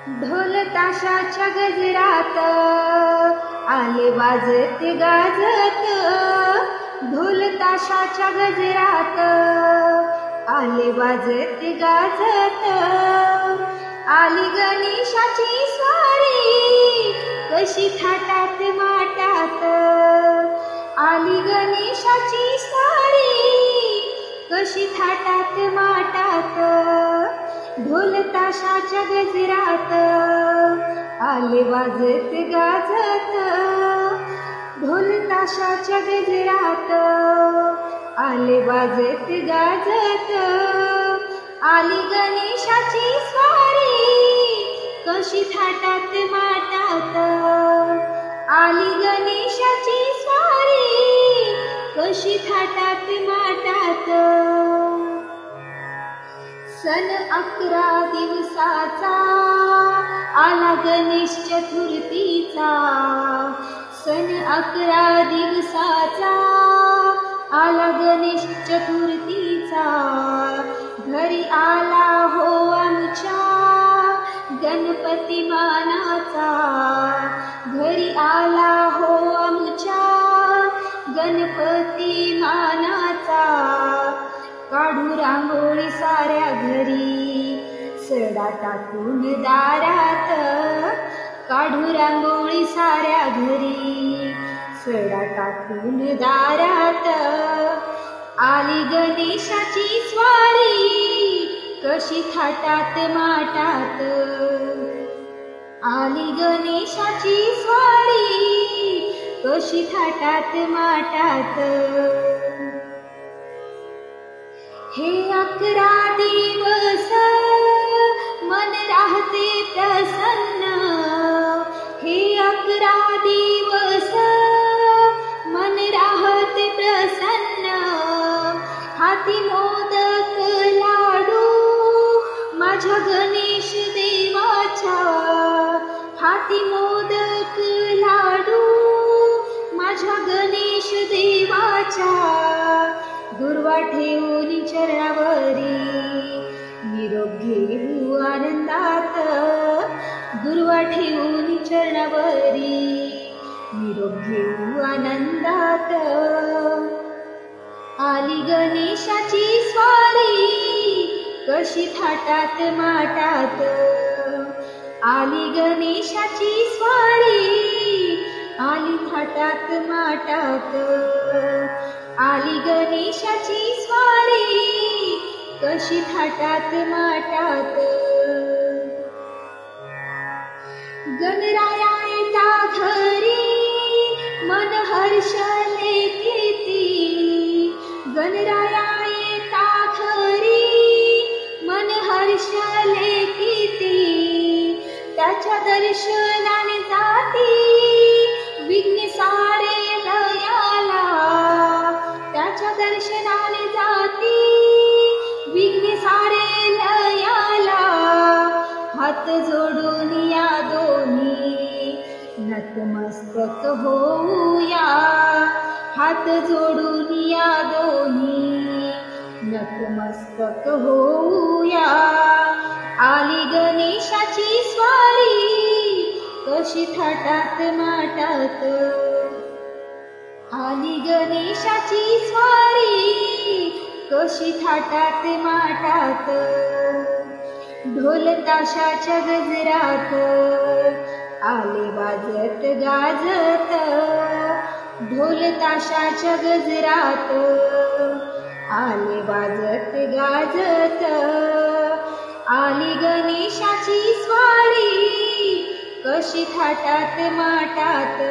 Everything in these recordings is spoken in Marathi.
ढोल ताशाच्या गजरात आले वाजत गाजत, ढोल ताशाच्या गजरात आले वाजत गाजत, आली गणेशाची स्वारी कशी थाटात माटात, आली गणेशाची स्वारी कशी थाटात माटात, ढोल ताशाच्या गजरात आले वाजत गाजत, ढोल ताशाच्या गजरात आले वाजत गाजत, आली गणेशाची स्वारी कशी थाटात माटात, आली गणेशाची स्वारी कशी थाटात माटात. सन 11 दिवसाचा आला गणेश चतुर्थीचा, सन 11 दिवसाचा आला गणेश चतुर्थीचा, घरी आला हो आमच्या गणपती मानाचा, घरी आला हो आमच्या गणपती मानाचा, काढू रांगोळी साऱ्या घरी सडा टाकून दारात, काढू रांगोळी साऱ्या घरी सडा टाकून दारात, आली गणेशाची स्वारी कशी थाटात माटात, आली गणेशाची स्वारी कशी थाटात माटात. हे 11 दिवस मन राहते प्रसन्न, हे 11 दिवस मन राहते प्रसन्न, हाती मोदक लाडू माझ्या गणेश देवाच्या, हाती मोदक लाडू माझ्या गणेश देवाच्या, दुर्वा ठेवून चरणावरी निरोप घेऊ आनंदात, दुर्वा ठेवून चरणावरी निरोप घेऊ आनंदात, आली गणेशाची स्वारी कशी थाटात माटात, आली गणेशाची स्वारी आली थाटात माटात, आली गणेशाची स्वारी कशी थाटात माटात. गणराया येता घरी मन हर्षले किती, गणराया येता घरी मन हर्षले किती, त्याच्या दर्शनाने जाती विघ्न सारे लयाला, त्याच्या दर्शनाने जाती विघ्न सारे लयाला, हात जोडून या दोन्ही नतमस्तक होऊया, हात जोडून या दोन्ही नतमस्तक होऊया, आली गणेशाची स्वारी कशी थाटात माटात, आली गणेशाची स्वारी कशी थाटात माटात, ढोल ताशाच्या गजरात आले वाजत गाजत, ढोल ताशाच्या गजरात आले वाजत गाजत, आली गणेशाची स्वारी कशी थाटात माटात,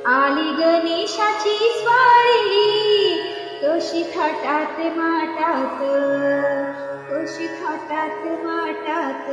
आली गणेशाची स्वारी कशी थाटात माटात, कशी थाटात माटात.